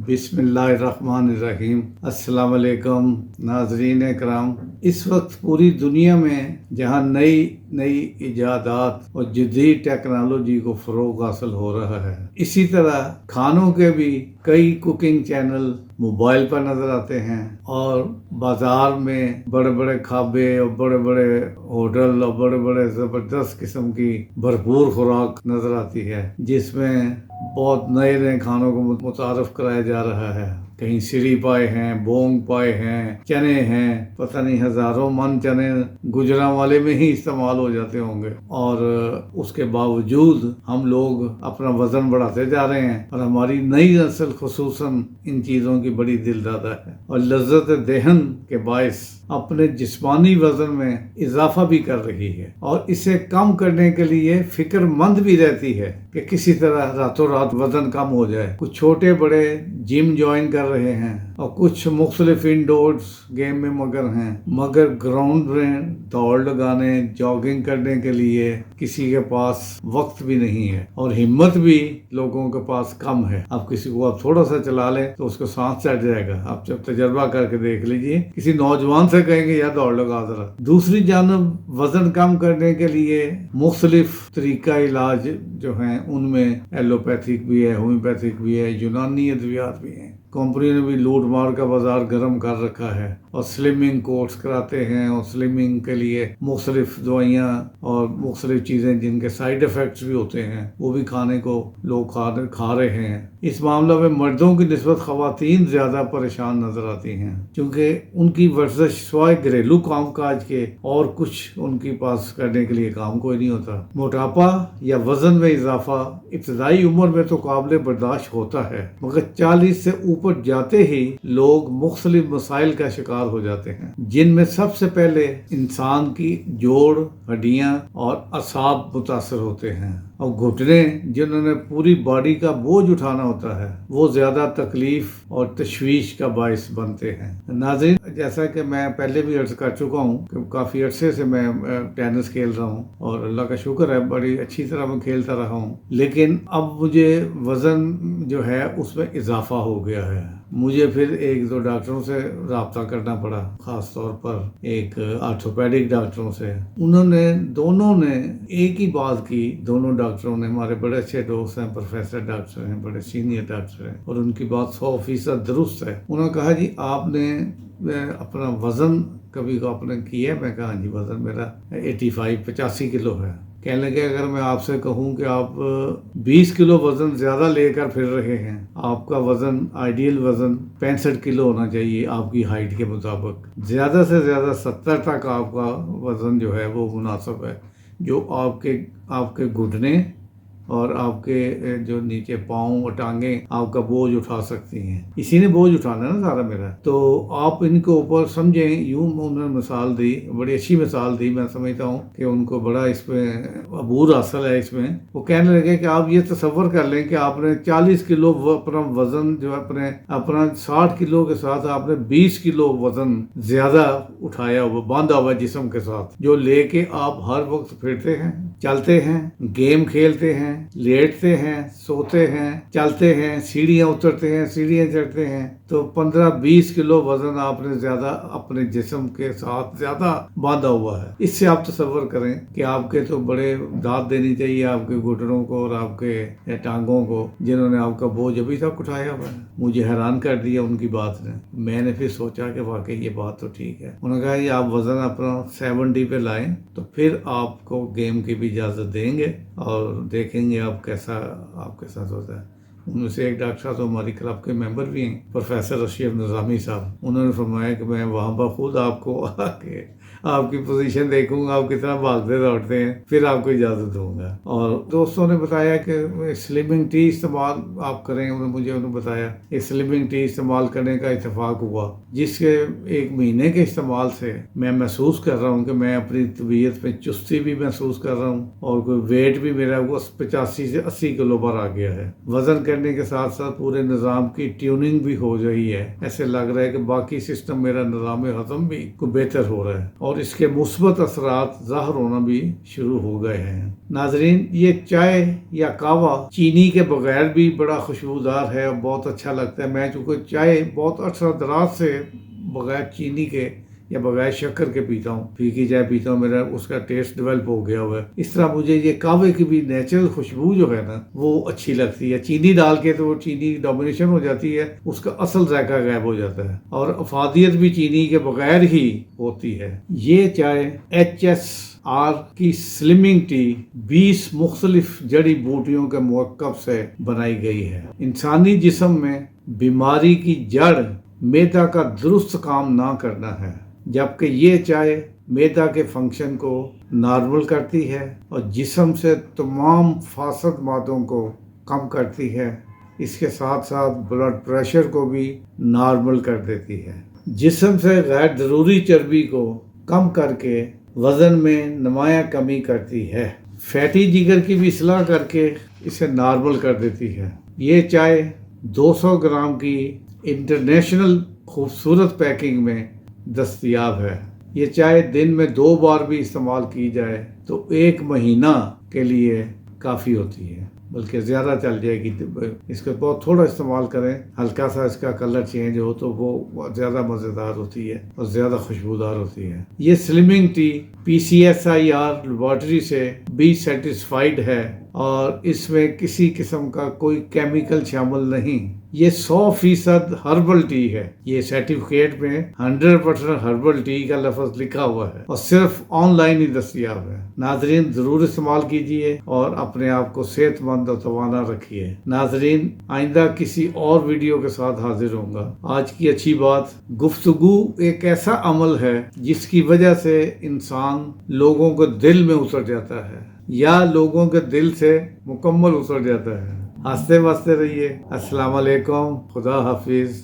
بسم اللہ الرحمن الرحیم۔ السلام علیکم ناظرین کرام۔ اس وقت پوری دنیا میں جہاں نئی نئی ایجادات اور جدید ٹیکنالوجی کو فروغ حاصل ہو رہا ہے، اسی طرح کھانوں کے بھی کئی کوکنگ چینل موبائل پر نظر آتے ہیں، اور بازار میں بڑے بڑے کھابے اور بڑے بڑے ہوٹل اور بڑے بڑے زبردست قسم کی بھرپور خوراک نظر آتی ہے، جس میں بہت نئے نئے کھانوں کو متعارف کرایا جا رہا ہے۔ کہیں سری پائے ہیں، بونگ پائے ہیں، چنے ہیں، پتہ نہیں ہزاروں من چنے گوجرانوالے میں ہی استعمال ہو جاتے ہوں گے، اور اس کے باوجود ہم لوگ اپنا وزن بڑھاتے جا رہے ہیں، اور ہماری نئی نسل خصوصاً ان چیزوں کی بڑی دل دادا ہے، اور لذت دہن کے باعث اپنے جسمانی وزن میں اضافہ بھی کر رہی ہے، اور اسے کم کرنے کے لیے فکر مند بھی رہتی ہے کہ کسی طرح راتوں رات وزن کم ہو جائے۔ کچھ چھوٹے بڑے جم جوائن کر رہے ہیں، اور کچھ مختلف انڈورز گیم میں مگر گراؤنڈ میں دوڑ لگانے، جاگنگ کرنے کے لیے کسی کے پاس وقت بھی نہیں ہے، اور ہمت بھی لوگوں کے پاس کم ہے۔ اب کسی کو آپ تھوڑا سا چلا لیں تو اس کو سانس چڑھ جائے گا۔ آپ جب تجربہ کر کے دیکھ لیجئے، کسی نوجوان سے کہیں گے یا دوڑ لگا ذرا۔ دوسری جانب وزن کم کرنے کے لیے مختلف طریقہ علاج جو ہیں، ان میں ایلوپیتھک بھی ہے، ہومیوپیتھک بھی ہے، یونانی ادویات بھی ہیں۔ کمپنی نے بھی لوٹ مار کا بازار گرم کر رکھا ہے، اور سلمنگ کورس کراتے ہیں، اور سلمنگ کے لیے مختلف دوائیاں اور مختلف چیزیں جن کے سائیڈ ایفیکٹس بھی ہوتے ہیں، وہ بھی کھانے کو لوگ کھا رہے ہیں۔ اس معاملہ میں مردوں کی نسبت خواتین زیادہ پریشان نظر آتی ہیں، کیونکہ ان کی ورزش سوائے گھریلو کام کاج کے اور کچھ ان کے پاس کرنے کے لیے کام کوئی نہیں ہوتا۔ موٹاپا یا وزن میں اضافہ ابتدائی عمر میں تو قابل برداشت ہوتا ہے، مگر 40 سے اوپر جاتے ہی لوگ مختلف مسائل کا شکار ہو جاتے ہیں، جن میں سب سے پہلے انسان کی جوڑ، ہڈیاں اور اعصاب متاثر ہوتے ہیں، اور گھٹنے جنہوں نے پوری باڈی کا بوجھ اٹھانا ہوتا ہے، وہ زیادہ تکلیف اور تشویش کا باعث بنتے ہیں۔ ناظرین، جیسا کہ میں پہلے بھی عرض کر چکا ہوں کہ کافی عرصے سے میں ٹینس کھیل رہا ہوں، اور اللہ کا شکر ہے بڑی اچھی طرح میں کھیلتا رہا ہوں، لیکن اب مجھے وزن جو ہے اس میں اضافہ ہو گیا ہے۔ مجھے پھر ایک دو ڈاکٹروں سے رابطہ کرنا پڑا، خاص طور پر ایک آرتھوپیڈک ڈاکٹروں سے۔ دونوں نے ایک ہی بات کی، دونوں ڈاکٹروں نے، ہمارے بڑے اچھے دوست ہیں، پروفیسر ڈاکٹر ہیں، بڑے سینئر ڈاکٹر ہیں، اور ان کی بات 100% درست ہے۔ انہوں نے کہا جی آپ نے اپنا وزن کبھی آپ نے کیا ہے؟ میں کہا جی وزن میرا 85 کلو ہے۔ کہنے لگے اگر میں آپ سے کہوں کہ آپ 20 کلو وزن زیادہ لے کر پھر رہے ہیں، آپ کا وزن آئیڈیل وزن 65 کلو ہونا چاہیے آپ کی ہائٹ کے مطابق، زیادہ سے زیادہ 70 تک آپ کا وزن جو ہے وہ مناسب ہے، جو آپ کے گھٹنے اور آپ کے جو نیچے پاؤں اور ٹانگیں آپ کا بوجھ اٹھا سکتی ہیں۔ اسی نے بوجھ اٹھانا ہے نا سارا میرا، تو آپ ان کے اوپر سمجھیں، یوں انہوں نے مثال دی، بڑی اچھی مثال دی، میں سمجھتا ہوں کہ ان کو بڑا اس میں عبور حاصل ہے۔ اس میں وہ کہنے لگے کہ آپ یہ تصور کر لیں کہ آپ نے 40 کلو اپنا وزن جو اپنا 60 کلو کے ساتھ آپ نے 20 کلو وزن زیادہ اٹھایا ہوا، باندھا ہوا جسم کے ساتھ، جو لے کے آپ ہر وقت پھرتے ہیں، چلتے ہیں، گیم کھیلتے ہیں، لیٹتے ہیں، سوتے ہیں، چلتے ہیں، سیڑھیاں اترتے ہیں، سیڑھیاں چڑھتے ہیں، تو 15-20 کلو وزن آپ نے زیادہ اپنے جسم کے ساتھ زیادہ باندھا ہوا ہے۔ اس سے آپ تصور کریں کہ آپ کے تو بڑے داد دینی چاہیے آپ کے گھٹنوں کو اور آپ کے ٹانگوں کو، جنہوں نے آپ کا بوجھ ابھی تک اٹھایا ہوا ہے۔ مجھے حیران کر دیا ان کی بات نے۔ میں نے پھر سوچا کہ واقعی یہ بات تو ٹھیک ہے۔ انہوں نے کہا یہ آپ وزن اپنا 70 پہ لائیں تو پھر آپ کو گیم کی بھی اجازت دیں گے، اور دیکھیں گے آپ کیسا آپ کے ساتھ ہوتا ہے۔ ان میں سے ایک ڈاکٹر صاحب تو ہماری کلب کے ممبر بھی ہیں، پروفیسر رشید نظامی صاحب۔ انہوں نے فرمایا کہ میں وہاں پر خود آپ کو آ کے آپ کی پوزیشن دیکھوں گا، آپ کتنا بھاگتے دوڑتے ہیں، پھر آپ کو اجازت دوں گا۔ اور دوستوں نے بتایا کہ سلمنگ ٹی استعمال آپ کریں، انہوں نے بتایا کہ سلمنگ ٹی استعمال کرنے کا اتفاق ہوا، جس کے 1 مہینے کے استعمال سے میں محسوس کر رہا ہوں کہ میں اپنی طبیعت میں چستی بھی محسوس کر رہا ہوں، اور کوئی ویٹ بھی میرا وہ 85 سے 80 کلو پر آ گیا ہے۔ وزن کرنے کے ساتھ ساتھ پورے نظام کی ٹیوننگ بھی ہو رہی ہے. ایسے لگ رہا ہے کہ باقی سسٹم میرا نظام ہضم بھی کو بہتر ہو رہا ہے اور اس کے مثبت اثرات ظاہر ہونا بھی شروع ہو گئے ہیں. ناظرین، یہ چائے یا قہوہ چینی کے بغیر بھی بڑا خوشبودار ہے اور بہت اچھا لگتا ہے. میں چونکہ چائے بہت عرصہ دراز سے بغیر چینی کے یا بغیر شکر کے پیتا ہوں، پھیکی چائے پیتا ہوں، میرا اس کا ٹیسٹ ڈیولپ ہو گیا ہوا ہے. اس طرح مجھے یہ قہوے کی بھی نیچرل خوشبو جو ہے نا وہ اچھی لگتی ہے. چینی ڈال کے تو وہ چینی ڈومینیشن ہو جاتی ہے، اس کا اصل ذائقہ غائب ہو جاتا ہے اور افادیت بھی چینی کے بغیر ہی ہوتی ہے. یہ چائے HSR کی سلمنگ ٹی 20 مختلف جڑی بوٹیوں کے مرکب سے بنائی گئی ہے. انسانی جسم میں بیماری کی جڑ معدہ کا درست کام نہ کرنا ہے، جبکہ یہ چائے معدہ کے فنکشن کو نارمل کرتی ہے اور جسم سے تمام فاسد مادوں کو کم کرتی ہے. اس کے ساتھ ساتھ بلڈ پریشر کو بھی نارمل کر دیتی ہے. جسم سے غیر ضروری چربی کو کم کر کے وزن میں نمایاں کمی کرتی ہے. فیٹی جگر کی بھی اصلاح کر کے اسے نارمل کر دیتی ہے. یہ چائے 200 گرام کی انٹرنیشنل خوبصورت پیکنگ میں دستیاب ہے. یہ چائے دن میں 2 بار بھی استعمال کی جائے تو 1 مہینہ کے لیے کافی ہوتی ہے، بلکہ زیادہ چل جائے گی. اس کو بہت تھوڑا استعمال کریں، ہلکا سا اس کا کلر چینج ہو تو وہ زیادہ مزیدار ہوتی ہے اور زیادہ خوشبودار ہوتی ہے. یہ سلمنگ ٹی PCSIR لیبارٹری سے بھی سیٹسفائیڈ ہے اور اس میں کسی قسم کا کوئی کیمیکل شامل نہیں. یہ 100% ہربل ٹی ہے. یہ سرٹیفکیٹ میں 100% ہربل ٹی کا لفظ لکھا ہوا ہے اور صرف آن لائن ہی دستیاب ہے. ناظرین، ضرور استعمال کیجئے اور اپنے آپ کو صحت مند اور توانا رکھیے. ناظرین، آئندہ کسی اور ویڈیو کے ساتھ حاضر ہوں گا. آج کی اچھی بات، گفتگو ایک ایسا عمل ہے جس کی وجہ سے انسان لوگوں کے دل میں اتر جاتا ہے یا لوگوں کے دل سے مکمل اتر جاتا ہے. ہنستے بستے رہیے. السلام علیکم. خدا حافظ.